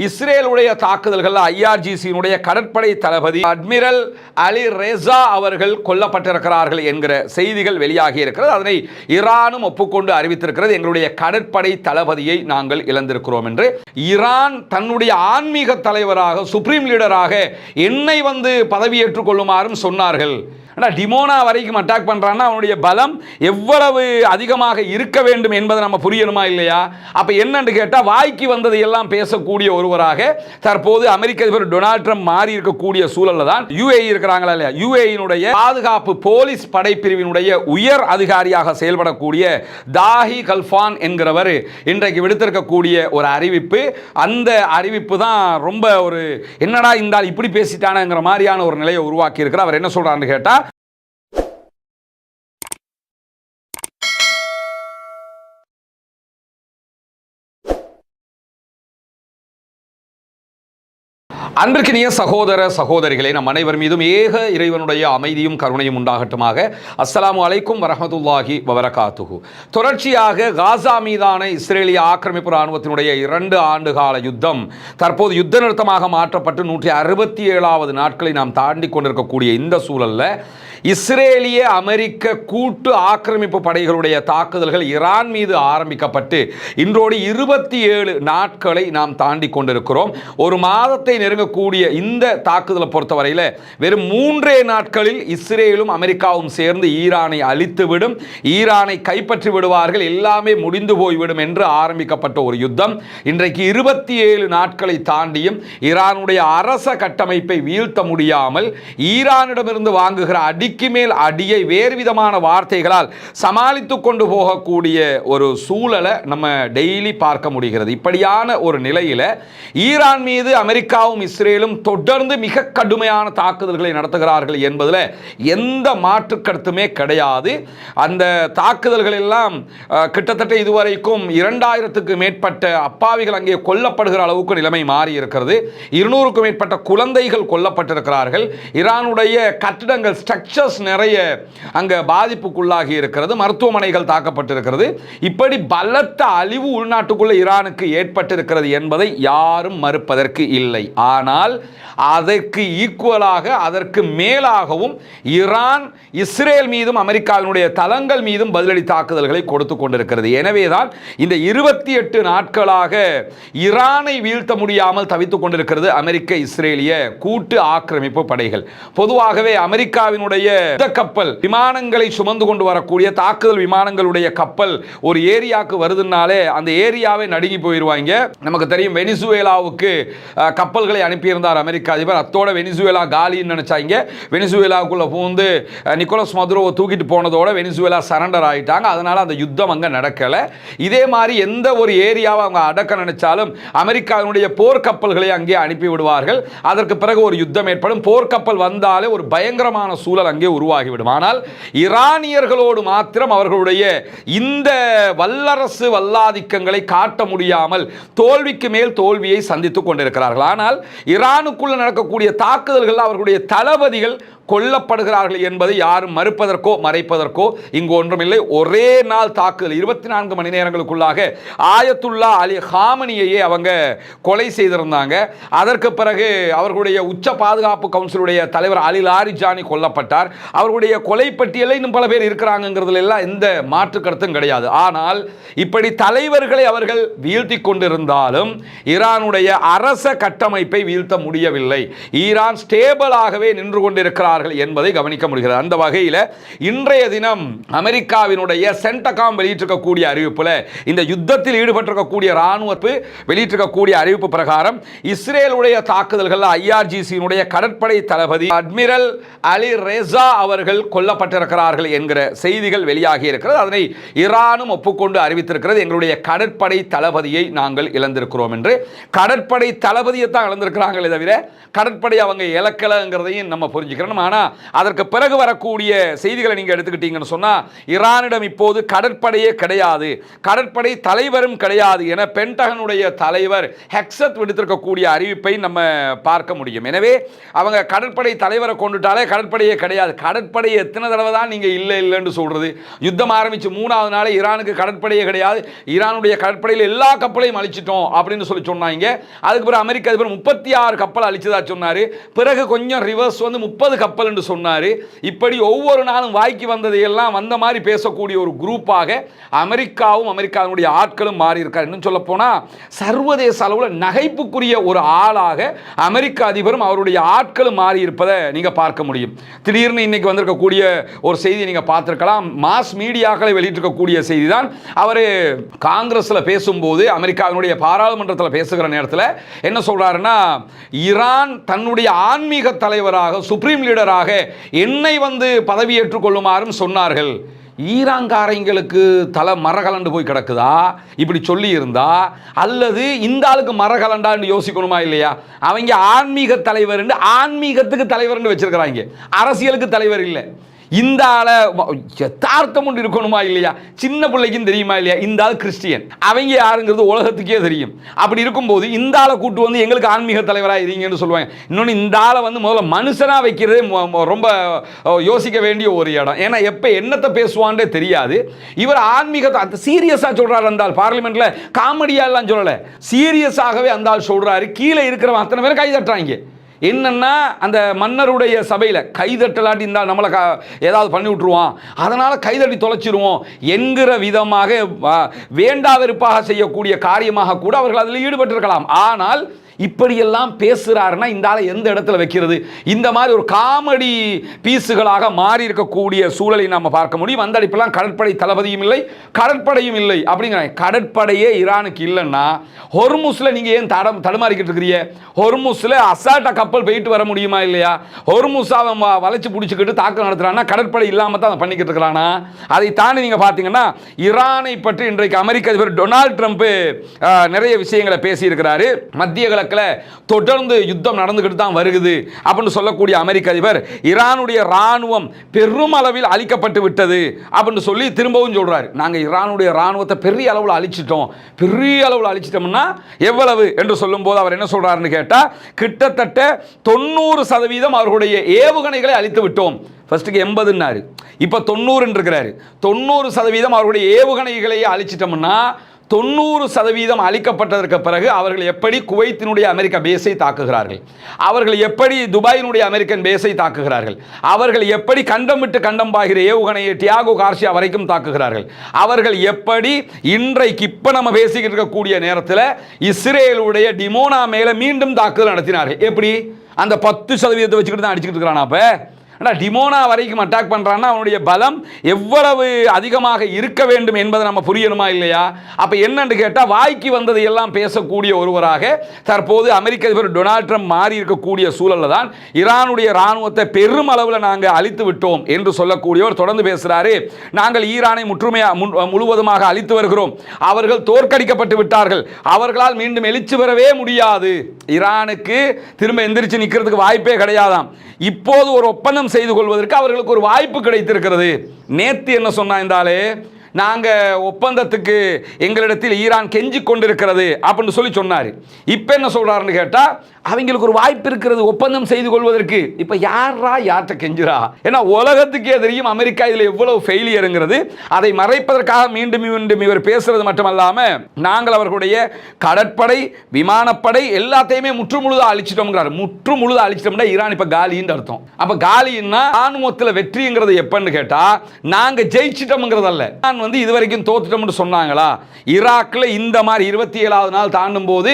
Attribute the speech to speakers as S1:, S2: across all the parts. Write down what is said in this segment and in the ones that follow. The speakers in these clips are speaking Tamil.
S1: இஸ்ரேலுடைய தாக்குதல்கள் ஐஆர்ஜிசியினுடைய கடற்படை தளபதி அட்மிரல் அலி ரேசா அவர்கள் கொல்லப்பட்டிருக்கிறார்கள் என்கிற செய்திகள் வெளியாகி இருக்கிறது. அதனை ஈரானும் ஒப்புக்கொண்டு அறிவித்திருக்கிறது. எங்களுடைய கடற்படை தளபதியை நாங்கள் இழந்திருக்கிறோம் என்று. ஈரான் தன்னுடைய ஆன்மீக தலைவராக சுப்ரீம் லீடராக என்னை பதவியேற்றுக் கொள்ளுமாறும் சொன்னார்கள். டிமோனா வரைக்கும் அட்டாக் பண்றான்னா அவனுடைய பலம் எவ்வளவு அதிகமாக இருக்க வேண்டும் என்பதை நம்ம புரியணுமா இல்லையா? அப்ப என்னன்னு கேட்டா வாய்க்கு வந்ததை எல்லாம் பேசக்கூடிய ஒருவராக தற்போது அமெரிக்க அதிபர் டொனால்ட் ட்ரம்ப் மாறி இருக்கக்கூடிய சூழல்ல தான் யுஏஇ இருக்கிறாங்களா இல்லையா, யுஏஇனுடைய பாதுகாப்பு போலீஸ் படைப்பிரிவினுடைய உயர் அதிகாரியாக செயல்படக்கூடிய தாஹி கல்ஃபான் என்கிறவர் இன்றைக்கு விடுத்திருக்கக்கூடிய ஒரு அறிவிப்பு. அந்த அறிவிப்பு தான் ரொம்ப ஒரு என்னடா இந்த இப்படி பேசிட்டானங்கிற மாதிரியான ஒரு நிலையை உருவாக்கி இருக்கிறார். அவர் என்ன சொல்றாருன்னு கேட்டா, அன்பிற்கினிய சகோதர சகோதரிகளே, நம் அனைவர் மீதும் ஏக இறைவனுடைய அமைதியும் கருணையும் உண்டாகட்டுமாக. அஸ்ஸலாமு அலைக்கும் வரஹ்மத்துல்லாஹி வபரகாத்துஹு. தொடர்ச்சியாக காசா மீதான இஸ்ரேலிய ஆக்கிரமிப்பு இராணுவத்தினுடைய 2 ஆண்டு கால யுத்தம் தற்போது யுத்த நிறுத்தமாக மாற்றப்பட்டு 167வது நாட்களை நாம் தாண்டி கொண்டிருக்கக்கூடிய இந்த சூழல்ல இஸ்ரேலிய அமெரிக்க கூட்டு ஆக்கிரமிப்பு படைகளுடைய தாக்குதல்கள் ஈரான் மீது ஆரம்பிக்கப்பட்டு இன்றோடு 27 நாட்களை நாம் தாண்டி கொண்டிருக்கிறோம். ஒரு மாதத்தை நெருங்கக்கூடிய இந்த தாக்குதலை பொறுத்தவரையில் வெறும் 3 நாட்களில் இஸ்ரேலும் அமெரிக்காவும் சேர்ந்து ஈரானை அழித்துவிடும், ஈரானை கைப்பற்றி விடுவார்கள், எல்லாமே முடிந்து போய்விடும் என்று ஆரம்பிக்கப்பட்ட ஒரு யுத்தம் இன்றைக்கு 27 நாட்களை தாண்டியும் ஈரானுடைய அரச கட்டமைப்பை வீழ்த்த முடியாமல் ஈரானிடமிருந்து வாங்குகிற மேல் அடியை வேறு விதமான வார்த்தைகளால் சமாளித்துக் கொண்டு போகக்கூடிய ஒரு சூழலை நம்ம டெய்லி பார்க்க முடிகிறது. இப்படியான ஒரு நிலையில ஈரான் மீது அமெரிக்காவும் இஸ்ரேலும் தொடர்ந்து மிக கடுமையான தாக்குதல்களை நடத்துகிறார்கள் என்பதில் எந்த மாற்று கருத்துமே கிடையாது. அந்த தாக்குதல்கள் எல்லாம் கிட்டத்தட்ட இதுவரைக்கும் 2000க்கு மேற்பட்ட அப்பாவிகள் அங்கே கொல்லப்படுகிற அளவுக்கு நிலைமை மாறி இருக்கிறது. 200க்கும் மேற்பட்ட குழந்தைகள் கொல்லப்பட்டிருக்கிறார்கள். ஈரானுடைய கட்டிடங்கள் ஸ்ட்ரக்சர்ஸ் நிறைய அங்க பாதிப்புக்குள்ளாகி இருக்கிறது. மருத்துவமனைகள் தாக்கப்பட்டிருக்கிறது. இப்படி பலத்த அழிவு உள்நாட்டுக்குள்ள ஈரானுக்கு ஏற்பட்டிருக்கிறது என்பதை யாரும் மறுப்பதற்கு இல்லை. ஆனால் அதற்கு ஈக்குவலாக அதற்கு மேலாகவும் ஈரான் இஸ்ரேல் மீதும் அமெரிக்காவினுடைய தளங்கள் மீதும் பதிலடி தாக்குதல்களை கொடுத்து கொண்டிருக்கிறது. எனவேதான் இந்த 28 நாட்களாக ஈரானை வீழ்த்த முடியாமல் தவித்துக் கொண்டிருக்கிறது அமெரிக்க இஸ்ரேலிய கூட்டு ஆக்கிரமிப்பு படைகள். பொதுவாகவே அமெரிக்காவினுடைய கப்பல் விமானங்களை சுமந்து கொண்டு வரக்கூடிய தாக்குதல் விமானங்களுடைய கப்பல் ஒரு ஏரியாவுக்கு வருதுனாலே அந்த ஏரியாவை நடுங்கி போயிடுவாங்க. நமக்கு தெரியும், வெனிசுவேலாவுக்கு கப்பல்களை அனுப்பியிருந்தார் அமெரிக்க அதிபர். அத்தோட வெனிசுவேலா காலின்னு நினைச்சாங்க. வெனிசுவேலாவுக்குள்ள பூந்து நிக்கோலஸ் மதுரோவை தூக்கிட்டு போனதோட வெனிசுவேலா சரண்டர் ஆயிட்டாங்க. அதனால அந்த யுத்தம் அங்க நடக்கல. இதே மாதிரி எந்த ஒரு ஏரியாவை அவங்க அடக்க நினைச்சாலும் அமெரிக்காவினுடைய போர்க்கப்பல்களை அங்கே அனுப்பி விடுவார்கள். அதற்கு பிறகு ஒரு யுத்தம் ஏற்படும். போர்க்கப்பல் வந்தாலே ஒரு பயங்கரமான சூழல் அங்கே உருவாகிவிடும். ஆனால் ஈரானியர்களோடு மாத்திரம் அவர்களுடைய இந்த வல்லரசு வல்லாதிக்கங்களை காட்ட முடியாமல் தோல்விக்கு மேல் தோல்வியை சந்தித்துக் கொண்டிருக்கிறார்கள். ஆனால் ஈரானுக்குள்ள நடக்கக்கூடிய தாக்குதல்கள் அவர்களுடைய தளபதிகள் கொல்லப்படுகிறார்கள் என்பதை யாரும் மறுப்பதற்கோ மறைப்பதற்கோ இங்கு ஒன்றுமில்லை. ஒரே நாள் தாக்குதல் 24 மணி நேரங்களுக்குள்ளாக ஆயத்துல்லா அலி ஹாமனியையே அவங்க கொலை செய்திருந்தாங்க. அதற்கு பிறகு அவர்களுடைய உச்ச பாதுகாப்பு கவுன்சிலுடைய தலைவர் அலி லாரிஜானி கொல்லப்பட்டார். அவர்களுடைய கொலை பட்டியலில் இன்னும் பல பேர் இருக்கிறாங்கிறதுல எல்லாம் எந்த மாற்று கருத்தும் கிடையாது. ஆனால் இப்படி தலைவர்களை அவர்கள் வீழ்த்தி கொண்டிருந்தாலும் ஈரானுடைய அரச கட்டமைப்பை வீழ்த்த முடியவில்லை. ஈரான் ஸ்டேபிளாகவே நின்று கொண்டிருக்கிறார் என்பதை கவனிக்க முடிகிறது. அந்த வகையில் இன்றைய தினம் அமெரிக்காவினுடைய சென்டகாம் வெளியிட்டிருக்கக்கூடிய அறிவிப்புல இந்த யுத்தத்தில் ஈடுபட்டிருக்கக்கூடிய ராணுவப்பு வெளியிட்டிருக்கக்கூடிய அறிவிப்பு பிரகாரம் இஸ்ரேலுடைய தாக்குதல்கள் ஐஆர்ஜிசியினுடைய கடற்படை தளபதி அட்மிரல் அலி ரேசா அவர்கள் கொல்லப்பட்டிருக்கிறார்கள் என்கிற செய்திகள் வெளியாகி இருக்கிறது. அதனை ஈரானும் ஒப்புக்கொண்டு அறிவித்திருக்கிறது. எங்களுடைய கடற்படை தளபதியை நாங்கள் இழந்திருக்கிறோம் என்று. கடற்படை தளபதியை தான் இழந்திருக்கிறாங்களே தவிர கடற்படை அவங்க இலக்கலங்கிறதையும் நம்ம புரிஞ்சுக்கிறோம். ஆனால் அதற்கு பிறகு வரக்கூடிய செய்திகளை நீங்கள் எடுத்துக்கிட்டீங்கன்னு சொன்னால் ஈரானிடம் இப்போது கடற்படையே கிடையாது, கடற்படை தலைவரும் கிடையாது என பென்டகனுடைய தலைவர் ஹெக்ஸத் விடுத்திருக்கக்கூடிய அறிவிப்பை நம்ம பார்க்க முடியும். எனவே அவங்க கடற்படை தலைவரை கொண்டுட்டாலே கடற்படையே கிடையாது. கடற்படை எத்தனை தடவை தான் நீங்கள் இல்லை இல்லைன்னு சொல்றது? யுத்தம் ஆரம்பிச்சு 3வது நாளே ஈரானுக்கு கடற்படையே கிடையாது, ஈரானுடைய கடற்படையில் எல்லா கப்பலையும் அழிச்சிட்டோம் அப்படின்னு சொன்னாங்க. அதுக்கு பிறகு அமெரிக்க அதிபர் 36 கப்பல் அழிச்சதா சொன்னாரு. பிறகு கொஞ்சம் ரிவர்ஸ் வந்து 30 கப்பல் என்று சொன்னாரு. இப்படி ஒவ்வொரு நாளும் வாய்க்கு வந்ததையெல்லாம் வந்த மாதிரி பேசக்கூடிய ஒரு குரூப்பாக அமெரிக்காவும் அமெரிக்காவுடைய ஆட்களும் மாறி இருக்கார். இன்னும் சொல்ல போனா சர்வதேச அளவில் நகைப்புக்குரிய ஒரு ஆளாக அமெரிக்க அதிபரும் அவருடைய ஆட்களும் மாறி இருப்பதை நீங்க பார்க்க முடியும். திடீர்னு இன்னைக்கு வந்திருக்கக்கூடிய ஒரு செய்தி நீங்க பார்த்திருக்கலாம். மாஸ் மீடியாக்களை வெளியிட்டிருக்கக்கூடிய செய்தி தான். அவர் காங்கிரஸ்ல பேசும்போது, அமெரிக்காவினுடைய பாராளுமன்றத்தில் பேசுகிற நேரத்தில் என்ன சொல்றாருன்னா, ஈரான் தன்னுடைய ஆன்மீக தலைவராக சுப்ரீம் லீடராக என்னை வந்து பதவியேற்றுக் கொள்ளுமாறும் சொன்னார்கள். ஈரான்காரங்களுக்கு தலை மரகலண்டு போய் கிடக்குதா இப்படி சொல்லி இருந்தா, அல்லது இந்த ஆளுக்கு மரகலண்டான்னு யோசிக்கணுமா இல்லையா? அவங்க ஆன்மீக தலைவர், ஆன்மீகத்துக்கு தலைவர் வச்சிருக்கிறாங்க, அரசியலுக்கு தலைவர் இல்லை. இந்த ஆளை யதார்த்தம் ஒன்று இருக்கணுமா இல்லையா? சின்ன பிள்ளைக்கும் தெரியுமா இல்லையா? இந்த ஆள் கிறிஸ்டியன், அவங்க யாருங்கிறது உலகத்துக்கே தெரியும். அப்படி இருக்கும்போது இந்த ஆளை கூட்டு வந்து எங்களுக்கு ஆன்மீக தலைவராக இருங்கன்னு சொல்லுவாங்க. இன்னொன்று, இந்த ஆளை வந்து முதல்ல மனுஷனாக வைக்கிறது ரொம்ப யோசிக்க வேண்டிய ஒரு இடம். ஏன்னா எப்போ என்னத்தை பேசுவான்டே தெரியாது. இவர் ஆன்மீகத்தை அந்த சீரியஸாக சொல்கிறார். அந்த ஆள் பார்லிமெண்ட்ல காமெடியாலாம் சொல்லலை, சீரியஸாகவே அந்த ஆள் சொல்கிறாரு. கீழே இருக்கிறவன் அத்தனை பேரும் கை தட்டுறாங்க. என்னன்னா, அந்த மன்னருடைய சபையில் கைதட்டலாட்டி இருந்தால் நம்மளை ஏதாவது பண்ணி விட்டுருவான், அதனால் கைதட்டி தொலைச்சிருவோம் என்கிற விதமாக வேண்டா வெறுப்பாக செய்யக்கூடிய காரியமாக கூட அவர்கள் அதில் ஈடுபட்டிருக்கலாம். ஆனால் இப்படியெல்லாம் பேசுகிறாருன்னா இந்த ஆளை எந்த இடத்துல வைக்கிறது? இந்த மாதிரி ஒரு காமெடி பீஸுகளாக மாறி இருக்கக்கூடிய சூழலை நாம் பார்க்க முடியும். அந்த அடிப்பெல்லாம் கடற்படை தளபதியும் இல்லை, கடற்படையும் இல்லை அப்படிங்கிற. கடற்படையே ஈரானுக்கு இல்லைன்னா ஹொர்முஸில் நீங்கள் ஏன் தடுமாறிக்கிட்டு இருக்கிறீங்க? ஹொர்முஸில் அசால்ட்டாக கப்பல் போயிட்டு வர முடியுமா இல்லையா? ஹொர்முஸ் அவன் வளைச்சு பிடிச்சிக்கிட்டு தாக்கம் நடத்துகிறான்னா கடற்படை இல்லாமல் தான் அதை பண்ணிக்கிட்டு இருக்கிறானா? அதை தாண்டி நீங்கள் பார்த்தீங்கன்னா, ஈரானை பற்றி இன்றைக்கு அமெரிக்க அதிபர் டொனால்ட் ட்ரம்ப் நிறைய விஷயங்களை பேசியிருக்கிறாரு. மத்திய கிழக்கு தொடர்ந்து யுத்தம் நடந்துகிட்டு தான் வருகிறது அப்படின்னு சொல்லக்கூடிய அமெரிக்க அதிபர், ஈரானுடைய ராணுவம் பெரும் அளவில் அழிக்கப்பட்டு விட்டது அப்படின்னு சொல்லி திரும்பவும் சொல்றாரு. நாங்க ஈரானுடைய ராணுவத்தை பெரிய அளவில் அழிச்சிட்டோம். பெரிய அளவில் அழிச்சிட்டோம்னா எவ்வளவு என்று சொல்லும் போது அவர் என்ன சொல்றாருன்னு கேட்டா, கிட்டத்தட்ட 90% அவர்களுடைய ஏவுகணைகளை அழித்து விட்டோம். ஃபர்ஸ்ட்டுக்கு 80ன்னாரு, இப்போ 90 இருக்கிறாரு. 90% அவர்களுடைய ஏவுகணைகளை அழிச்சிட்டோம்னா 90% அளிக்கப்பட்டதற்கு பிறகு அவர்கள் எப்படி குவைத்தினுடைய அமெரிக்க பேஸை தாக்குகிறார்கள், அவர்கள் எப்படி துபாயினுடைய அமெரிக்கன் பேஸை தாக்குகிறார்கள், அவர்கள் எப்படி கண்டம் விட்டு கண்டம் பாகிற ஏவுகணையை டியாகோ கார்சியா வரைக்கும் தாக்குகிறார்கள், அவர்கள் எப்படி இன்றைக்கு இப்ப நம்ம பேசிக்கிட்டு இருக்கக்கூடிய நேரத்தில் இஸ்ரேலுடைய டிமோனா மேல மீண்டும் தாக்குதல் நடத்தினார்கள். எப்படி அந்த 10% வச்சுக்கிட்டு தான் அடிச்சுக்கிட்டு இருக்கிறான். அப்ப டிமோனா வரைக்கும் அட்டாக் பண்றான்னா அவனுடைய பலம் எவ்வளவு அதிகமாக இருக்க வேண்டும் என்பதை நம்ம புரியணுமா இல்லையா? அப்ப என்னன்னு கேட்டா, வாய்க்கு வந்ததை எல்லாம் பேசக்கூடிய ஒருவராக தற்போது அமெரிக்க அதிபர் டொனால்ட் ட்ரம்ப் மாறி இருக்கக்கூடிய சூழல்ல தான் ஈரானுடைய ராணுவத்தை பெரும் அளவில் நாங்கள் அழித்து விட்டோம் என்று சொல்லக்கூடியவர் தொடர்ந்து பேசுறாரு. நாங்கள் ஈரானை முழுவதுமாக அழித்து வருகிறோம், அவர்கள் தோற்கடிக்கப்பட்டு விட்டார்கள், அவர்களால் மீண்டும் எழுச்சி பெறவே முடியாது, ஈரானுக்கு திரும்ப எந்திரிச்சு நிற்கிறதுக்கு வாய்ப்பே கிடையாதாம். இப்போது ஒரு ஒப்பந்தம் செய்து கொள்வதற்கு அவர்களுக்கு ஒரு வாய்ப்பு கிடைத்திருக்கிறது. நேத்து என்ன சொன்னாலே, நாங்கள் ஒப்பந்தத்துக்கு எங்களிடத்தில் ஈரான் கெஞ்சி கொண்டிருக்கிறது அப்படின்னு சொல்லி சொன்னார். இப்போ என்ன சொல்கிறாருன்னு கேட்டால், அவங்களுக்கு ஒரு வாய்ப்பு இருக்கிறது ஒப்பந்தம் செய்து கொள்வதற்கு. இப்போ யார்கிட்ட கெஞ்சுறா? ஏன்னா உலகத்துக்கே தெரியும் அமெரிக்கா இதில் எவ்வளவு ஃபெயிலியருங்கிறது. அதை மறைப்பதற்காக மீண்டும் மீண்டும் இவர் பேசுறது மட்டுமல்லாமல், நாங்கள் அவர்களுடைய கடற்படை விமானப்படை எல்லாத்தையுமே முற்றுமுழுதாக அழிச்சிட்டோம்ங்கிறார். முற்றுமுழுதாக அழிச்சிட்டோம்னா ஈரான் இப்போ காலின்னு அர்த்தம். அப்போ காலின்னா ராணுவத்தில் வெற்றிங்கிறது எப்பன்னு கேட்டால், நாங்கள் ஜெயிச்சிட்டோம்ங்கிறதல்ல. நான் வந்து இதுவரைக்கும் தோத்துட்டோம்னு சொன்னாங்களா? ஈராக்கில் இந்த மாதிரி 27வது நாள் தாண்டும் போது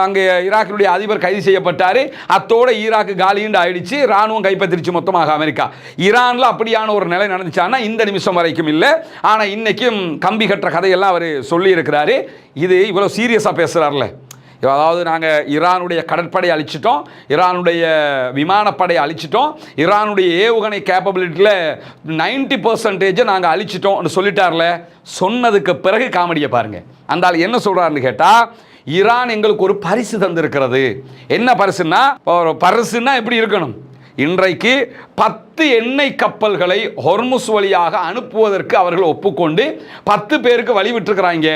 S1: அங்கே ஈராக்கினுடைய அதிபர் கைது செய்யப்பட்டாரு. அத்தோட ஈராக்கு காலிண்டு ஆயிடுச்சு, ராணுவம் கைப்பற்றிச்சு மொத்தமாக அமெரிக்கா. ஈரான்ல அப்படியான ஒரு நிலை நடந்துச்சான்னா இந்த நிமிஷம் வரைக்கும் இல்லை. ஆனா இன்னைக்கும் கம்பி கட்டுற கதையெல்லாம் அவர் சொல்லி இருக்கிறாரு. இது இவ்வளவு சீரியஸா பேசுறாருல, அதாவது நாங்கள் ஈரானுடைய கடற்படை அழிச்சிட்டோம், ஈரானுடைய விமானப்படை அழிச்சிட்டோம், ஈரானுடைய ஏவுகணை கேப்பபிலிட்டியில் 90% நாங்கள் அழிச்சிட்டோம்னு சொல்லிட்டார்ல. சொன்னதுக்கு பிறகு காமெடியை பாருங்க. அந்த ஆள் என்ன சொல்றாருன்னு கேட்டால், ஈரான் எங்களுக்கு ஒரு பரிசு தந்திருக்கிறது. என்ன பரிசுன்னா, பரிசுன்னா எப்படி இருக்கணும்? இன்றைக்கு 10 எண்ணெய் கப்பல்களை ஹொர்முஸ் வழியாக அனுப்புவதற்கு அவர்கள் ஒப்புக்கொண்டு 10 பேருக்கு வழி விட்டுருக்கிறாங்க.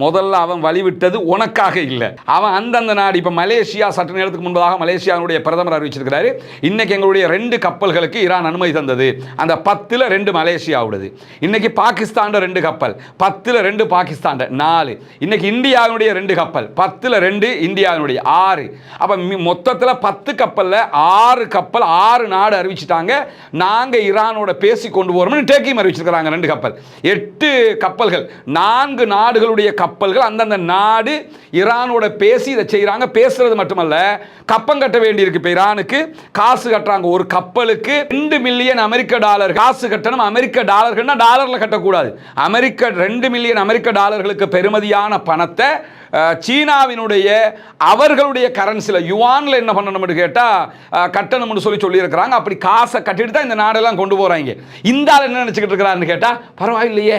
S1: முதல்ல அவன் வழிவிட்டது உனக்காக இல்லை. அவன் அந்தந்த நாடு, இப்போ மலேசியா சற்று நேரத்துக்கு முன்பதாக மலேசியாவுடைய பிரதமர் அறிவிச்சிருக்கிறாரு, இன்னைக்கு எங்களுடைய 2 கப்பல்களுக்கு ஈரான் அனுமதி தந்தது. அந்த 10ல் 2 மலேசியாவுடையது. இன்னைக்கு பாகிஸ்தான் 2 கப்பல், 10ல் 2 பாகிஸ்தான் 4. இன்னைக்கு இந்தியாவுடைய 2 கப்பல், 10ல் 2 இந்தியாவுடைய 6. அப்போ மொத்தத்தில் 10 கப்பலில் 6 கப்பல் 6 நாடு அறிவிச்சிட்டாங்க, நாங்கள் ஈரானோட பேசி கொண்டு வரோம்னு டேக்கியும் அறிவிச்சிருக்கிறாங்க 2 கப்பல். 8 கப்பல்கள் 4 நாடுகளுடைய கப்பல்கள் அந்தந்த நாடு ஈரானோட பேசி இதை செய்யறாங்க. பேசுறது மட்டுமல்ல, கப்பம் கட்ட வேண்டி இருக்கு. இப்போ ஈரானுக்கு காசு கட்டுறாங்க. ஒரு கப்பலுக்கு $2 மில்லியன் அமெரிக்க டாலர் காசு கட்டணும். அமெரிக்க டாலர்கள்னா டாலர்ல கட்டக்கூடாது. 2 மில்லியன் அமெரிக்க டாலர்களுக்கு பெறுமதியான பணத்தை சீனாவினுடைய அவர்களுடைய கரன்சியில் யுவானில் என்ன பண்ணணும்னு கேட்டால் கட்டணும்னு சொல்லியிருக்கிறாங்க. அப்படி காசை கட்டிட்டு தான் இந்த நாடெல்லாம் கொண்டு போகிறாங்க. இந்த ஆள் என்ன நினச்சிக்கிட்டு இருக்கிறாருன்னு கேட்டால், பரவாயில்லையே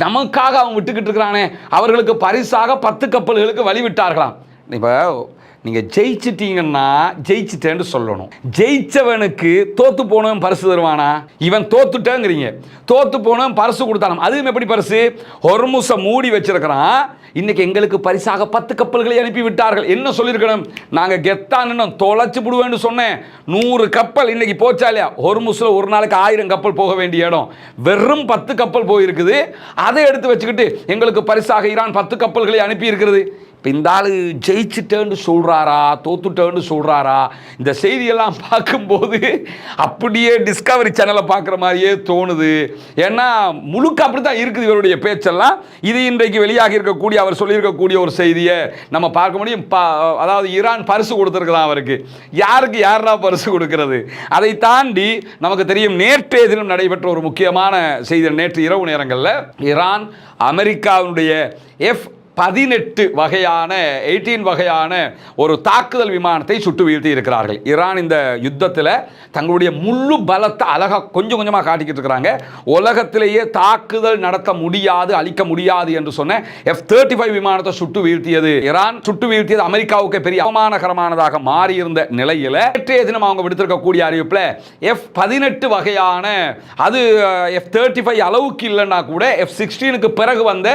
S1: நமக்காக அவன் விட்டுக்கிட்டு இருக்கிறானே, அவர்களுக்கு பரிசாக 10 கப்பல்களுக்கு வழி விட்டார்களாம். இப்போ நீங்கள் ஜெயிச்சிட்டீங்கன்னா ஜெயிச்சிட்டேன்னு சொல்லணும். ஜெயிச்சவனுக்கு தோத்து போனவன் பரிசு தருவானா? இவன் தோத்துட்டேங்கிறீங்க, தோத்து போனவன் பரிசு கொடுத்தாலும் அதுவும் எப்படி பரிசு? ஹொர்முஸை மூடி வச்சிருக்கிறான். இன்னைக்கு எங்களுக்கு பரிசாக 10 கப்பல்களை அனுப்பி விட்டார்கள். என்ன சொல்லியிருக்கணும்? நாங்கள் கெத்தான்னு தொலைச்சு விடுவேன்னு சொன்னேன். 100 கப்பல் இன்னைக்கு போச்சா இல்லையா? ஹொர்முஸில் ஒரு நாளைக்கு 1000 கப்பல் போக வேண்டிய இடம் வெறும் 10 கப்பல் போயிருக்குது. அதை எடுத்து வச்சுக்கிட்டு எங்களுக்கு பரிசாக ஈரான் 10 கப்பல்களை அனுப்பி இருக்கிறது. இப்போ இந்த ஆள் ஜெயிச்சுட்டேன்னு சொல்கிறாரா தோத்துட்டேன்னு சொல்கிறாரா? இந்த செய்தியெல்லாம் பார்க்கும்போது அப்படியே டிஸ்கவரி சேனலை பார்க்குற மாதிரியே தோணுது. ஏன்னா முழுக்க அப்படி தான் இருக்குது இவருடைய பேச்செல்லாம். இது இன்றைக்கு வெளியாகி இருக்கக்கூடிய அவர் சொல்லியிருக்கக்கூடிய ஒரு செய்தியை நம்ம பார்க்க முடியும். அதாவது ஈரான் பரிசு கொடுத்துருக்குதான் அவருக்கு. யாருக்கு யாரா பரிசு கொடுக்கிறது? அதை தாண்டி நமக்கு தெரியும், நேற்றைய தினம் நடைபெற்ற ஒரு முக்கியமான செய்தி. நேற்று இரவு நேரங்களில் ஈரான் அமெரிக்காவுடைய F-18 வகையான 18 வகையான ஒரு தாக்குதல் விமானத்தை சுட்டு வீழ்த்தி இருக்கிறார்கள். ஈரான் இந்த யுத்தத்தில் தங்களுடைய முழு பலத்தை அழகாக கொஞ்சம் கொஞ்சமாக காட்டிக்கிட்டு இருக்கிறாங்க. உலகத்திலேயே தாக்குதல் நடத்த முடியாது, அழிக்க முடியாது என்று சொன்ன F-35 விமானத்தை சுட்டு வீழ்த்தியது ஈரான். சுட்டு வீழ்த்தியது அமெரிக்காவுக்கு பெரிய அவமானகரமானதாக மாறியிருந்த நிலையில் நேற்றைய தினம் அவங்க விடுத்திருக்கக்கூடிய அறிவிப்பில் F-18 வகையான, அது F-35 அளவுக்கு இல்லைன்னா கூட F-16க்கு பிறகு வந்த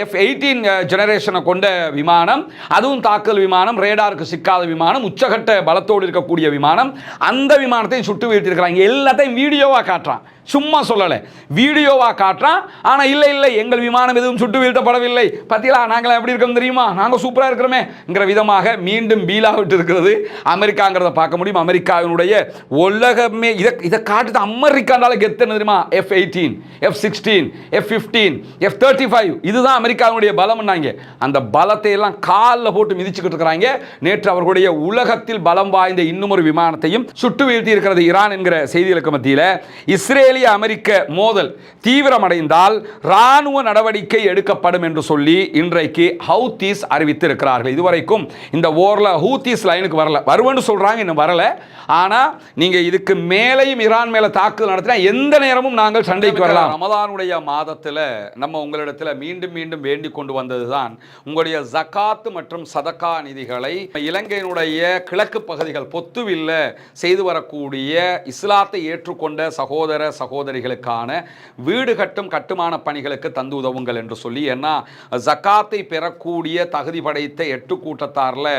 S1: F-18 ஜெனரேஷனை கொண்ட விமானம், அதுவும் தாக்கல் விமானம், ரேடாருக்கு சிக்காத விமானம், உச்சகட்ட பலத்தோடு இருக்கக்கூடிய விமானம், அந்த விமானத்தை சுட்டு வீழ்த்திருக்கிறாங்க. எல்லாத்தையும் வீடியோவாக காட்டுறான், சும்மா சொல்லலை, வீடியோவாக காட்டுறான். ஆனால் இல்லை எங்கள் விமானம் எதுவும் சுட்டு வீழ்த்தப்படவில்லை, பத்தியா நாங்கள் எப்படி இருக்கோம் தெரியுமா, நாங்கள் சூப்பராக இருக்கிறோமேங்கிற விதமாக மீண்டும் பீலா விட்டு இருக்கிறது அமெரிக்காங்கிறத பார்க்க முடியும். அமெரிக்காவினுடைய உலகமே இதை காட்டுது. அமெரிக்கானால கெத்து தெரியுமா? F-18, F-16, F-15, F-35 இதுதான் அமெரிக்காவினுடைய பலம். அந்த பலத்தை எல்லாம் காலில் போட்டு மிதிச்சுக்கிட்டு இருக்கிறாங்க. நேற்று அவர்களுடைய உலகத்தில் பலம் வாய்ந்த இன்னும் ஒரு விமானத்தையும் சுட்டு வீழ்த்தி இருக்கிறது ஈரான் என்கிற செய்திகளுக்கு மத்தியில் இஸ்ரேலிய அமெரிக்க மோதல் தீவிரமடைந்தால் ராணுவ நடவடிக்கை எடுக்கப்படும் என்று சொல்லி இன்றைக்கு ஹவுத்தீஸ் அறிவித்து இருக்கிறார்கள். இதுவரைக்கும் இந்த ஓர்ல ஹூத்தீஸ் லைனுக்கு வரல, வருவேன்னு சொல்றாங்க, இன்னும் வரல. ஆனா நீங்க இதுக்கு மேலையும் ஈரான் மேல தாக்குதல் நடத்தினா எந்த நேரமும் நாங்கள் சண்டைக்கு வரலாம். ரமதானுடைய மாதத்தில் நம்ம உங்களிடத்தில் மீண்டும் மீண்டும் வேண்டிக் கொண்டு வந்ததுதான் உங்களுடைய ஜகாத் மற்றும் சதகா நிதிகளை இலங்கையினுடைய கிழக்கு பகுதிகள் பொத்துவில்ல செய்து வரக்கூடிய இஸ்லாத்தை ஏற்றுக்கொண்ட சகோதர சகோதரிகளுக்கான வீடு கட்டும் கட்டுமான பணிகளுக்கு தந்து உதவுங்கள் என்று சொல்லி. ஏன்னா ஜகாத்தை பெறக்கூடிய தகுதி படைத்த 8 கூட்டத்தாரில்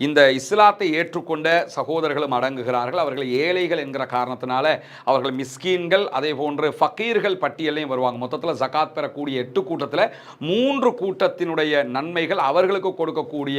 S1: இந்த இஸ்லாத்தை ஏற்றுக்கொண்ட சகோதரர்களும் அடங்குகிறார்கள். அவர்கள் ஏழைகள் என்கிற காரணத்தினால அவர்கள் மிஸ்கீன்கள், அதே போன்று ஃபக்கீர்கள் பட்டியலையும் வருவாங்க. மொத்தத்தில் ஜகாத் பெறக்கூடிய 8 கூட்டத்தில் 3 கூட்டத்தினுடைய நன்மைகள் அவர்களுக்கு கொடுக்கக்கூடிய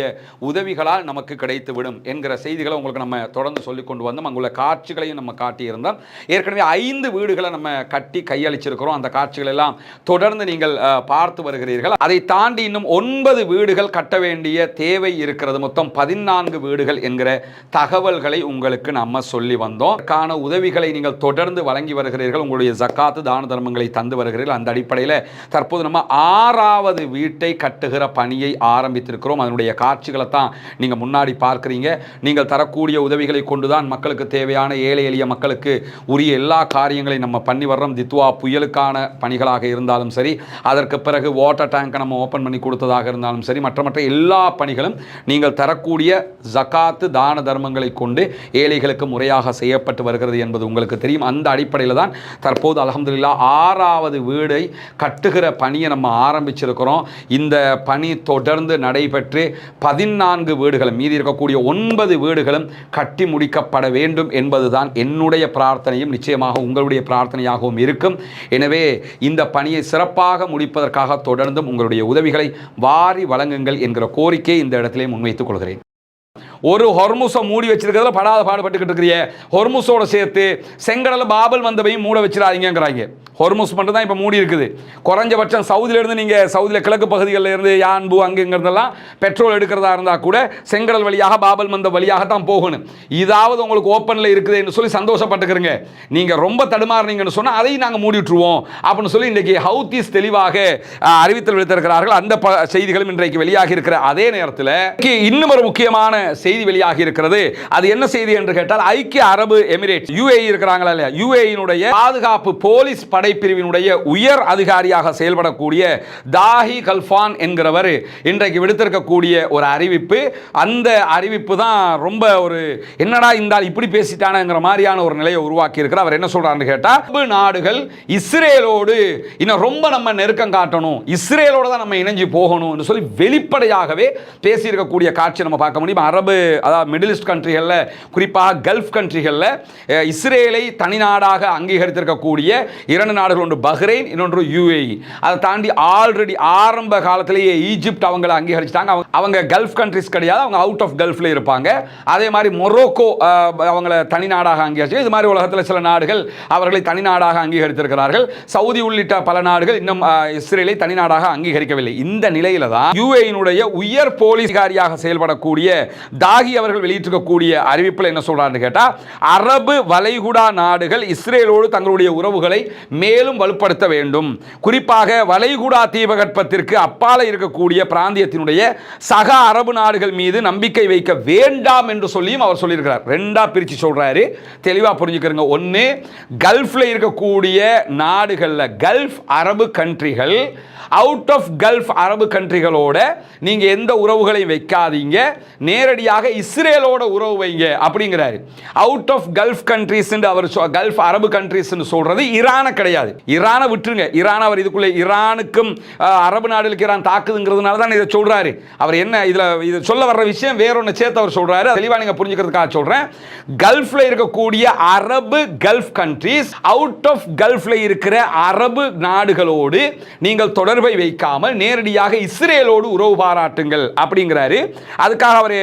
S1: உதவிகளால் நமக்கு கிடைத்துவிடும் என்கிற செய்திகளை உங்களுக்கு நம்ம தொடர்ந்து சொல்லிக் கொண்டு வந்தோம். அங்குள்ள காட்சிகளையும் நம்ம காட்டியிருந்தோம். ஏற்கனவே 5 வீடுகளை நம்ம கட்டி கையளிச்சிருக்கிறோம். அந்த காட்சிகள் எல்லாம் தொடர்ந்து நீங்கள் பார்த்து வருகிறீர்கள். அதை தாண்டி இன்னும் 9 வீடுகள் கட்ட வேண்டிய தேவை இருக்கிறது. மொத்தம் 14 வீடுகள் என்கிற தகவல்களை உங்களுக்கு நம்ம சொல்லி வந்தோம். அதற்கான உதவிகளை நீங்கள் தொடர்ந்து வழங்கி வருகிறீர்கள். உங்களுடைய ஜக்காத்து தான தர்மங்களை தந்து வருகிறீர்கள். அந்த அடிப்படையில் தற்போது நம்ம 6வது வீட்டை கட்டுகிற பணியை ஆரம்பித்திருக்கிறோம். அதனுடைய காட்சிகளை தான் நீங்கள் முன்னாடி பார்க்குறீங்க. நீங்கள் தரக்கூடிய உதவிகளை கொண்டுதான் மக்களுக்கு தேவையான ஏழை எளிய மக்களுக்கு உரிய எல்லா காரியங்களையும் நம்ம நம்ம பண்ணி வர்றோம். தித்வா புயலுக்கான பணிகளாக இருந்தாலும் சரி, அதற்கு பிறகு வாட்டர் டேங்கை நம்ம ஓப்பன் பண்ணி கொடுத்ததாக இருந்தாலும் சரி, மற்ற எல்லா பணிகளும் நீங்கள் தரக்கூடிய ஜகாத்து தான தர்மங்களை கொண்டு ஏழைகளுக்கு முறையாக செய்யப்பட்டு வருகிறது என்பது உங்களுக்கு தெரியும். அந்த அடிப்படையில் தான் தற்போது அல்ஹம்துலில்லாஹ் 6வது வீடை கட்டுகிற பணியை நம்ம ஆரம்பிச்சிருக்கிறோம். இந்த பணி தொடர்ந்து நடைபெற்று 14 வீடுகளும், மீதி இருக்கக்கூடிய 9 வீடுகளும் கட்டி முடிக்கப்பட வேண்டும் என்பதுதான் என்னுடைய பிரார்த்தனையும் நிச்சயமாக உங்களுடைய பிரார்த்தனையாகவும் இருக்கும். எனவே இந்த பணியை சிறப்பாக முடிப்பதற்காக தொடர்ந்தும் உங்களுடைய உதவிகளை வாரி வழங்குங்கள் என்கிற கோரிக்கையை இந்த இடத்திலே முன்வைத்துக் கொள்கிறேன். ஒரு ஹொர்முஸை மூடி வச்சிருக்கிறதுல படாத பாடுபட்டுக்கிட்டு இருக்கிறீங்க. ஹொர்முஸோட சேர்த்து செங்கடல பாபல் மந்தபையும் மூட வச்சிடாதீங்கிறாங்க. ஹொர்முஸ் மட்டும் தான் இப்போ மூடி இருக்குது. குறைஞ்சபட்சம் சவுதியிலேருந்து நீங்கள் சவுதியில் கிழக்கு பகுதிகளில் இருந்து யான்பு அங்குங்கிறதெல்லாம் பெட்ரோல் எடுக்கிறதா இருந்தால் கூட செங்கடல் வழியாக பாபல் மந்த வழியாக தான் போகணும். இதாவது உங்களுக்கு ஓப்பனில் இருக்குது என்று சொல்லி சந்தோஷப்பட்டுக்கிறீங்க. நீங்கள் ரொம்ப தடுமாறுனீங்கன்னு சொன்னால் அதையும் நாங்கள் மூடிட்டுருவோம் அப்படின்னு சொல்லி இன்றைக்கி ஹவுத்தீஸ் தெளிவாக அறிவித்தல் விடுத்திருக்கிறார்கள். அந்த செய்திகளும் இன்றைக்கு வெளியாகி இருக்கிற அதே நேரத்தில் இன்னும் ஒரு முக்கியமான செய்தி வெளியாகி இருக்கிறது. அது என்ன செய்தி என்று கேட்டால், ஐக்கிய அரபு எமிரேட்ஸ் UAE இருக்கிறாங்களா இல்லையா, UAE பாதுகாப்பு போலீஸ் படைப்பிரிவினுடைய உயர் அதிகாரியாக செயல்படக்கூடிய தாஹி கல்ஃபான் என்கிறவர் இன்றைக்கு விடுத்திருக்கக்கூடிய ஒரு அறிவிப்பு. அந்த அறிவிப்பு தான் ரொம்ப ஒரு என்னடா இந்த இப்படி பேசிட்டானுங்கிற மாதிரியான ஒரு நிலையை உருவாக்கி இருக்கிறார். அவர் என்ன சொல்றாருன்னு கேட்டா, அரபு நாடுகள் இஸ்ரேலோடு இன்னும் ரொம்ப நம்ம நெருக்கம் காட்டணும், இஸ்ரேலோட தான் நம்ம இணைஞ்சு போகணும்னு சொல்லி வெளிப்படையாகவே பேசியிருக்கக்கூடிய காட்சி நம்ம பார்க்க முடியும். அரபு, அதாவது மிடில் ஈஸ்ட் கண்ட்ரிகளில், குறிப்பாக கல்ஃப் கண்ட்ரிகளில் இஸ்ரேலை தனிநாடாக அங்கீகரித்திருக்கக்கூடிய 2 நாடுகள், ஒன்று பஹ்ரைன், இன்னொன்று UAE. அதை தாண்டி ஆல்ரெடி ஆரம்ப காலத்திலேயே ஈஜிப்ட் அவங்களை அங்கீகரிச்சிட்டாங்க. அவங்க கல்ஃப் கண்ட்ரிஸ் கிடையாது, அவங்க அவுட் ஆஃப் கல்ஃப்ல இருப்பாங்க. அதே மாதிரி மொரோக்கோ அவங்களை தனிநாடாக அங்கீகரிச்சு, இது மாதிரி உலகத்தில் சில நாடுகள் அவர்களை தனிநாடாக அங்கீகரித்திருக்கிறார்கள். சவுதி உள்ளிட்ட பல நாடுகள் இன்னும் இஸ்ரேலை தனிநாடாக அங்கீகரிக்கவில்லை. இந்த நிலையில தான் UAE உயர் போலீஸ் அதிகாரியாக செயல்படக்கூடிய தாகி அவர்கள் வெளியிட்டிருக்கக்கூடிய அறிவிப்பில் என்ன சொல்றாருன்னு கேட்டா, அரபு வளைகுடா நாடுகள் இஸ்ரேலோடு தங்களுடைய உறவுகளை மேலும் வலுப்படுத்த வேண்டும். குறிப்பாக வளைகுடா தீபகற்பத்திற்கு அப்பால இருக்கக்கூடிய பிராந்தியத்தினுடைய சக அரபு நாடுகள் மீது நம்பிக்கை வைக்க வேண்டாம் என்று சொல்லியும் அவர் சொல்லியிருக்கிறார். ரெண்டா பிரிச்சு சொல்றாரு, தெளிவா புரிஞ்சுக்கிறங்க. ஒன்னு, கல்ஃப்ல இருக்கக்கூடிய நாடுகள்ல கல்ஃப் அரபு கண்ட்ரிகள், அவுட் ஆஃப் கல்ஃப் அரபு கண்ட்ரிகளோட நீங்க எந்த உறவுகளையும் வைக்காதீங்க, நேரடியாக இஸ்ரேலோட உறவு வைங்க அப்படிங்கிறாரு. அவுட் ஆஃப் கல்ஃப் கண்ட்ரிஸ் அவர் கல்ஃப் அரபு கண்ட்ரிஸ் சொல்றது ஈரான கிடையாது. ஈரானை விட்டுருங்க. ஈரான் அவர் இதுக்குள்ள ஈரானுக்கும் அரபு நாடுகளுக்கு ஈரான் தாக்குதுங்கிறதுனால தான் இதை சொல்றாரு. அவர் என்ன இதுல சொல்ல வர்ற விஷயம் வேறொன்னு சேர்த்து அவர் சொல்றாரு. தெளிவா நீங்க புரிஞ்சுக்கிறதுக்காக சொல்றேன். கல்ஃப்ல இருக்கக்கூடிய அரபு கல்ஃப் கண்ட்ரிஸ், அவுட் ஆஃப் கல்ஃப்ல இருக்கிற அரபு நாடுகளோடு நீங்கள் தொடர்பை வைக்காமல் நேரடியாக இஸ்ரேலோடு உறவு பாராட்டுங்கள் அப்படிங்கிறாரு. அதுக்காக அவர்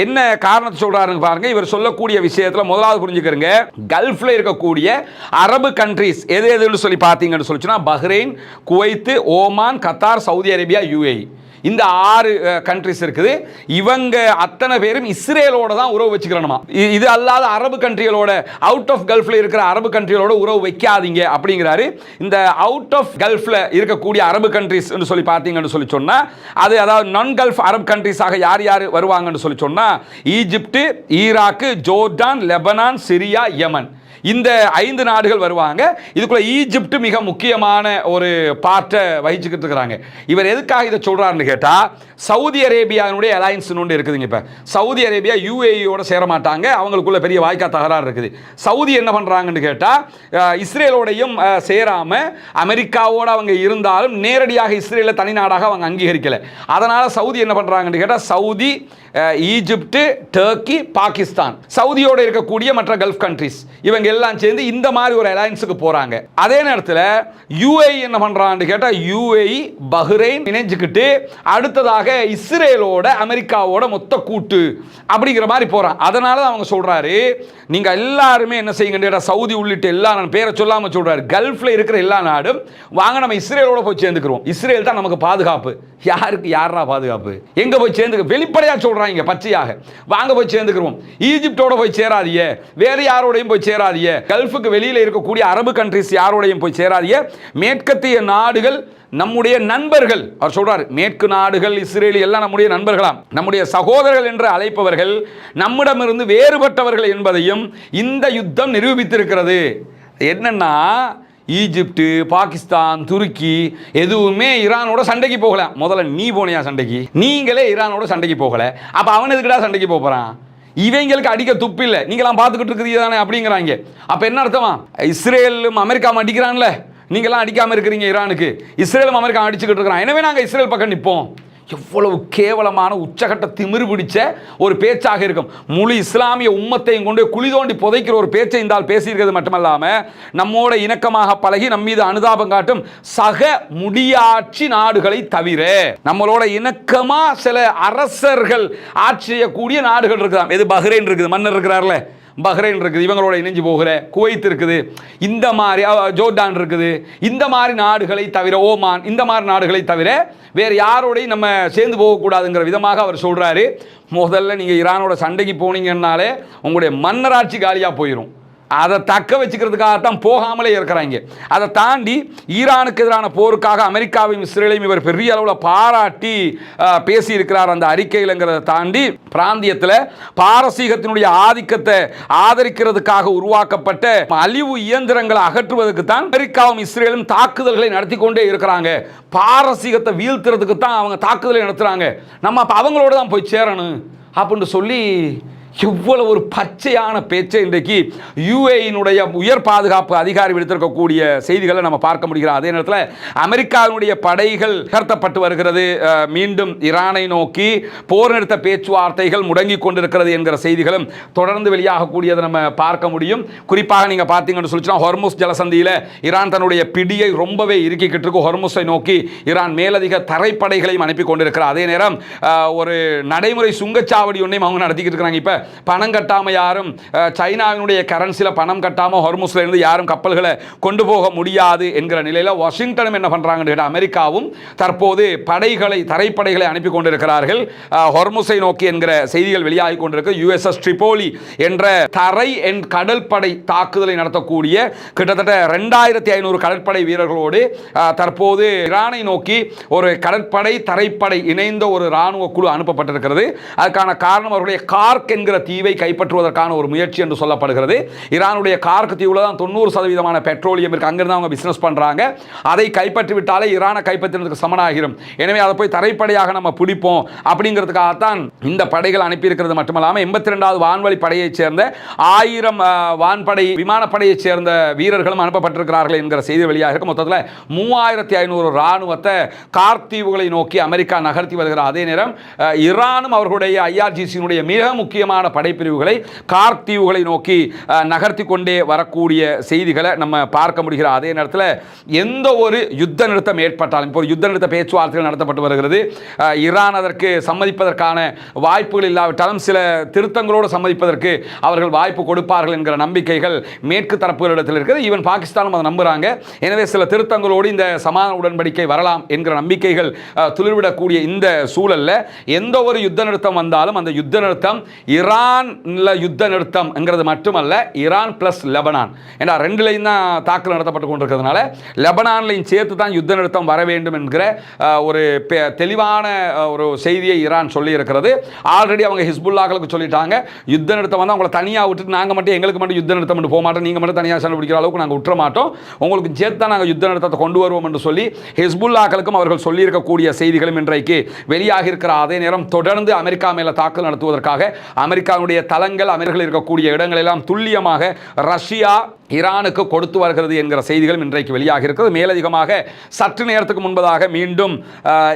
S1: என்ன காரணத்தை சொல்றாருன்னு பாருங்க. இவர் சொல்லக்கூடிய விஷயத்துல முதலாவது புரிஞ்சுக்கிறங்க, கல்ஃப்ல இருக்கக்கூடிய அரபு கண்ட்ரிஸ் எது எதுன்னு சொல்லி பார்த்தீங்கன்னு சொல்லிச்சுன்னா, Bahrain, Kuwait, Oman, Qatar, Saudi Arabia, UAE. இந்த 6 கண்ட்ரிஸ் இருக்குது. இவங்க அத்தனை பேரும் இஸ்ரேலோட தான் உறவு வச்சுக்கிறோமா. இது அல்லாத அரபு கண்ட்ரிகளோட, அவுட் ஆஃப் கல்ஃப்ல இருக்கிற அரபு கண்ட்ரிகளோட உறவு வைக்காதீங்க அப்படிங்கிறாரு. இந்த அவுட் ஆஃப் கல்ஃப்ல இருக்கக்கூடிய அரபு கண்ட்ரிஸ் சொல்லி பார்த்தீங்கன்னு சொல்லி சொன்னா, அது அதாவது நான் கல்ஃப் அரபு கண்ட்ரிஸாக யார் யார் வருவாங்கன்னு சொல்லி சொன்னா, Egypt, Iraq, Jordan, Lebanon, Syria, Yemen. இந்த 5 நாடுகள் வருவாங்க. இதுக்குள்ள ஈஜிப்ட் மிக முக்கியமான ஒரு பார்ட்டை வகிச்சுக்கிட்டு இருக்கிறாங்க. இவர் எதுக்காக இதை சொல்றாருன்னு கேட்டா, சவுதி அரேபியாவுடைய அலையன்ஸ் ஒன்று இருக்குதுங்க. இப்போ சவுதி அரேபியா UAE-யோட சேர மாட்டாங்க, அவங்களுக்குள்ள பெரிய வாய்க்கா தகராறு இருக்குது. சவுதி என்ன பண்றாங்கன்னு கேட்டா, இஸ்ரேலோடையும் சேராம அமெரிக்காவோட அவங்க இருந்தாலும் நேரடியாக இஸ்ரேலை தனிநாடாக அவங்க அங்கீகரிக்கல. அதனால சவுதி என்ன பண்றாங்கன்னு கேட்டா, சவுதி, ஈஜிப்ட், டர்க்கி, பாகிஸ்தான், சவுதியோட இருக்கக்கூடிய மற்ற கல்ஃப் கண்ட்ரிஸ் இவங்க எல்லாம் சேர்ந்து இந்த மாதிரி ஒரு அலையன்ஸுக்கு போறாங்க. அதே நேரத்தில் UAE என்ன பண்றான்னு கேட்டா, UAE பஹ்ரைன் இணைஞ்சுக்கிட்டு அடுத்ததாக இஸ்ரேலோட அமெரிக்காவோட மொத்த கூட்டு அப்படிங்கிற மாதிரி போறான். அதனால அவங்க சொல்றாரு, நீங்க எல்லாருமே என்ன செய்யுங்க, சவுதி உள்ளிட்ட எல்லா பேரை சொல்லாம சொல்றாரு, கல்ஃப்ல இருக்கிற எல்லா நாடும் வாங்க நம்ம இஸ்ரேலோட போய் சேர்ந்துக்கிறோம். இஸ்ரேல் தான் நமக்கு பாதுகாப்பு. யாருக்கு யாரா பாதுகாப்பு? எங்க போய் சேர்ந்து வெளிப்படையா சொல்றாங்க பச்சையாக, வாங்க போய் சேர்ந்துக்கிறோம். ஈஜிப்டோட போய் சேராதிய, வேற யாரோடையும் போய் சேராதிய, கல்ஃபுக்கு வெளியில இருக்கக்கூடிய அரபு கண்ட்ரிஸ் யாரோடையும் போய் சேராதிய, மேற்கத்திய நாடுகள் நம்முடைய நண்பர்கள். அவர் சொல்றாரு, மேற்கு நாடுகள், இஸ்ரேல் எல்லாம் நம்முடைய நண்பர்களாம், நம்முடைய சகோதரர்கள் என்று அழைப்பவர்கள் நம்மிடமிருந்து வேறுபட்டவர்கள் என்பதையும் இந்த யுத்தம் நிரூபித்திருக்கிறது. என்னன்னா ஈஜிப்டு, பாகிஸ்தான், துருக்கி எதுவுமே ஈரானோட சண்டைக்கு போகல. முதல்ல நீ போனியா சண்டைக்கு? நீங்களே ஈரானோட சண்டைக்கு போகல, அப்ப அவன் எதுக்குடா சண்டைக்கு போறான்? இவங்களுக்கு அடிக்க துப்பு இல்லை, நீங்களாம் பார்த்துக்கிட்டு இருக்கிறீங்க தானே அப்படிங்கிறாங்க. அப்ப என்ன அர்த்தமா? இஸ்ரேலும் அமெரிக்காவும் அடிக்கிறான்ல, நீங்களாம் அடிக்காம இருக்கிறீங்க ஈரானுக்கு, இஸ்ரேலும் அமெரிக்கா அடிச்சுக்கிட்டு இருக்கிறான், எனவே நாங்கள் இஸ்ரேல் பக்கம் நிற்போம். எவ்வளவு கேவலமான உச்சகட்ட திமிரு பிடிச்ச ஒரு பேச்சாக இருக்கும். முழு இஸ்லாமிய உம்மத்தையும் கொண்டு குழி தோண்டி புதைக்கிற ஒரு பேச்சை இந்த ஆள் பேசியிருக்கிறது மட்டுமல்லாம, நம்மோட இணக்கமாக பழகி நம் மீது அனுதாபம் காட்டும் சக முடியாட்சி நாடுகளை தவிர நம்மளோட இணக்கமா சில அரசர்கள் ஆட்சி செய்யக்கூடிய நாடுகள் இருக்குதாம். எது? பஹ்ரைன் இருக்குது, மன்னர் இருக்கிறார்ல, பஹ்ரைன் இருக்குது, இவங்களோட இணைஞ்சு போகிற குவைத் இருக்குது, இந்த மாதிரி ஜோர்டான் இருக்குது, இந்த மாதிரி நாடுகளை தவிர, ஓமான், இந்த மாதிரி நாடுகளை தவிர வேறு யாரோடையும் நம்ம சேர்ந்து போகக்கூடாதுங்கிற விதமாக அவர் சொல்றாரு. முதல்ல நீங்க ஈரானோட சண்டைக்கு போனீங்கன்னாலே உங்களுடைய மன்னராட்சி காலியா போயிடும். அதை தக்க வச்சுக்கிறதுக்காகத்தான் போகாமலே இருக்கிறாங்க. அதை தாண்டி ஈரானுக்கு எதிரான போருக்காக அமெரிக்காவையும் இஸ்ரேலையும் இவர் பெரிய அளவில் பாராட்டி பேசியிருக்கிறார் அந்த அறிக்கையிலங்கிறத தாண்டி, பிராந்தியத்தில் பாரசீகத்தினுடைய ஆதிக்கத்தை ஆதரிக்கிறதுக்காக உருவாக்கப்பட்ட அழிவு இயந்திரங்களை அகற்றுவதற்கு தான் அமெரிக்காவும் இஸ்ரேலும் தாக்குதல்களை நடத்தி கொண்டே இருக்கிறாங்க. பாரசீகத்தை வீழ்த்துறதுக்கு தான் அவங்க தாக்குதலை நடத்துறாங்க. நம்ம அப்போ அவங்களோட தான் போய் சேரணும் அப்படின்னு சொல்லி இவ்வளவு ஒரு பச்சையான பேச்சை இன்றைக்கு யுஏஇனுடைய உயர் பாதுகாப்பு அதிகாரி விடுத்திருக்கக்கூடிய செய்திகளை நம்ம பார்க்க முடிகிறோம். அதே நேரத்தில் அமெரிக்காவினுடைய படைகள் நகர்த்தப்பட்டு வருகிறது, மீண்டும் ஈரானை நோக்கி போர் நிறுத்த பேச்சுவார்த்தைகள் முடங்கி கொண்டிருக்கிறது என்கிற செய்திகளும் தொடர்ந்து வெளியாகக்கூடியதை நம்ம பார்க்க முடியும். குறிப்பாக நீங்கள் பார்த்தீங்கன்னு சொல்லிச்சுன்னா, ஹொர்முஸ் ஜலசந்தியில் ஈரான் தன்னுடைய பிடியை ரொம்பவே இறுக்கிக்கிட்டு இருக்கு. ஹொர்முஸை நோக்கி ஈரான் மேலதிக தரைப்படைகளையும் அனுப்பி கொண்டிருக்கிறார். அதே நேரம் ஒரு நடைமுறை சுங்கச்சாவடி ஒன்றையும் அவங்க நடத்திக்கிட்டு இருக்கிறாங்க. இப்போ பணம் கட்டாம யாரும் சைனாவினுடைய கரன்சில பணம் கட்டாம ஹொர்முஸ்ல இருந்து யாரும் கப்பல்களை கொண்டு போக முடியாது என்கிற நிலையில வாஷிங்டனும் என்ன பண்றாங்க, அமெரிக்காவும் தற்போது படைகளை, தரைப்படைகளை அனுப்பி கொண்டிருக்கிறார்கள் ஹொர்முஸை நோக்கி என்கிற செய்திகள் வெளியாகி கொண்டிருக்கு. யுஎஸ்எஸ் ட்ரிபோலி என்ற தரை கடல் படை தாக்குதலை நடத்தக்கூடிய கிட்டத்தட்ட 2500 கடற்படை வீரர்களோடு தற்போது ஈரானை நோக்கி ஒரு கடற்படை தரைப்படை இணைந்த ஒரு ராணுவ குழு அனுப்பப்பட்டிருக்கிறது. அதுக்கான காரணம் அவருடைய கார்க் என்கிற தீவை கைப்பற்றுவதற்கான ஒரு முயற்சி என்று சொல்லப்படுகிறது. ஈரானுடைய கார்க் தீவுல தான் 90% பெட்ரோலியம் இருக்கு, அங்கிருந்து அவங்க பிசினஸ் பண்றாங்க. அதை கைப்பற்றி விட்டாலே ஈரானை கைப்பற்றினதுக்கு சமனாகிரும். எனவே அதை போய் தரைப்படையாக நம்ம பிடிப்போம் அப்படிங்கிறதுக்காகத்தான் இந்த படைகள் அனுப்பி இருக்கிறது மட்டுமல்லாமல் 82வது வான்வழி படையைச் சேர்ந்த 1000 வான்படை விமானப்படையைச் சேர்ந்த வீரர்களும் அனுப்பப்பட்டிருக்கிறார்கள் என்கிற செய்தி வெளியாக இருக்கு. மொத்தத்தில் 3500 ராணுவத்தை கார்க் தீவுகளை நோக்கி அமெரிக்கா நகர்த்தி வருகிறார். அதே நேரம் ஈரானும் அவர்களுடைய ஐஆர்ஜிசியினுடைய மிக முக்கியமான படைப்பிரிவுகளை கார்க் தீவுகளை நோக்கி நகர்த்தி கொண்டே வரக்கூடிய செய்திகளை நம்ம பார்க்க முடிகிறது. அதே நேரத்தில் எந்த ஒரு யுத்த நிறுத்தம் ஏற்பட்டாலும், இப்போ யுத்த நிறுத்த பேச்சுவார்த்தைகள் நடத்தப்பட்டு வருகிறது, ஈரான் அதற்கு சம்மதிப்பதற்கான வாய்ப்புகள் இல்லாவிட்டாலும் சில திருத்தங்களோடு சம்மதிப்பதற்கு அவர்கள் வாய்ப்பு கொடுப்பார்கள் என்கிற நம்பிக்கைகள் மேற்கு தரப்புகளிடத்தில் இருக்கிறது. ஈவன் பாகிஸ்தானும் அதை நம்புறாங்க. எனவே சில திருத்தங்களோடு இந்த சமாதான உடன்படிக்கை வரலாம் என்கிற நம்பிக்கைகள் துளிர்விடக்கூடிய இந்த சூழல்ல எந்த ஒரு யுத்த நிறுத்தம் வந்தாலும் அந்த யுத்த நிறுத்தம் ஈரான் யுத்த நிறுத்தம் என்கிறது மட்டுமல்ல, ஈரான் பிளஸ் லெபனான் என்ற ரெண்டுலையும் தான் தாக்குதல் நடத்தப்பட்டு கொண்டிருக்கிறதுனால லெபனான்லையும் சேர்த்து தான் யுத்த நிறுத்தம் வர வேண்டும் என்கிற ஒரு தெளிவான ஒரு செய்தியை ஈரான் சொல்லி இருக்கிறது. ஆல்ரெடி அவங்க ஹிஸ்புல்லாக்களுக்கு சொல்லிட்டாங்க, யுத்த நிறுத்தம் வந்து அவங்களை தனியாக விட்டுட்டு நாங்கள் மட்டும் எங்களுக்கு மட்டும் யுத்த நிறுத்தம் போக மாட்டோம், நீங்கள் மட்டும் தனியாக சண்டை பிடிக்கிற அளவுக்கு நாங்கள் விட்டுற மாட்டோம், உங்களுக்கு சேர்த்து தான் நாங்கள் யுத்த நிறுத்தத்தை கொண்டு வருவோம் என்று சொல்லி ஹிஸ்புல்லாக்களுக்கும் அவர்கள் சொல்லியிருக்கக்கூடிய செய்திகளும் இன்றைக்கு வெளியாக இருக்கிற. அதே நேரம் தொடர்ந்து அமெரிக்கா மேல தாக்குதல் நடத்துவதற்காக அமெரிக்காவுடைய தளங்கள், அமெரிக்கர்கள் இருக்கக்கூடிய இடங்கள் எல்லாம் துல்லியமாக ரஷ்யா ஈரானுக்கு கொடுத்து வருகிறது என்கிற செய்திகளும் இன்றைக்கு வெளியாக இருக்கிறது. மேலதிகமாக சற்று நேரத்துக்கு முன்பதாக மீண்டும்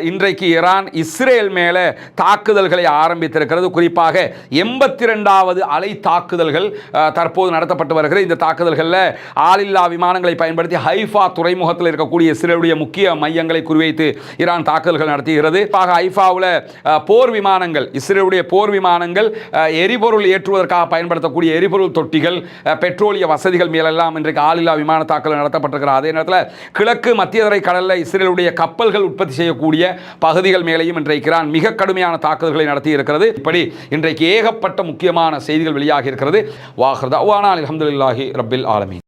S1: இன்றைக்கு ஈரான் இஸ்ரேல் மேலே தாக்குதல்களை ஆரம்பித்திருக்கிறது. குறிப்பாக 82வது அலை தாக்குதல்கள் தற்போது நடத்தப்பட்டு வருகிறது. இந்த தாக்குதல்களில் ஆளில்லா விமானங்களை பயன்படுத்தி ஹைஃபா துறைமுகத்தில் இருக்கக்கூடிய இஸ்ரேலுடைய முக்கிய மையங்களை குறிவைத்து ஈரான் தாக்குதல்கள் நடத்துகிறது. ஹைஃபாவில் போர் விமானங்கள், இஸ்ரேலுடைய போர் விமானங்கள் எரிபொருள் ஏற்றுவதற்காக பயன்படுத்தக்கூடிய எரிபொருள் தொட்டிகள், பெட்ரோலிய வசதிகள் மேலெல்லாம் இன்றைக்கு ஆளில்லா விமான தாக்குதல் நடத்தப்பட்டிருக்கிறது. அதே நேரத்தில் கிழக்கு மத்திய தரை கடலில் இஸ்ரேலுடைய கப்பல்கள் உற்பத்தி செய்யக்கூடிய பகுதிகள் மேலேயும் இன்றைக்கு ஈரான் மிக கடுமையான தாக்குதல்களை நடத்தி இருக்கிறது. இப்படி இன்றைக்கு ஏகப்பட்ட முக்கியமான செய்திகள் வெளியாகி இருக்கிறது. வாஹிர் தஅவானா அல்ஹம்துலில்லாஹி ரப்பில் ஆலமீன்.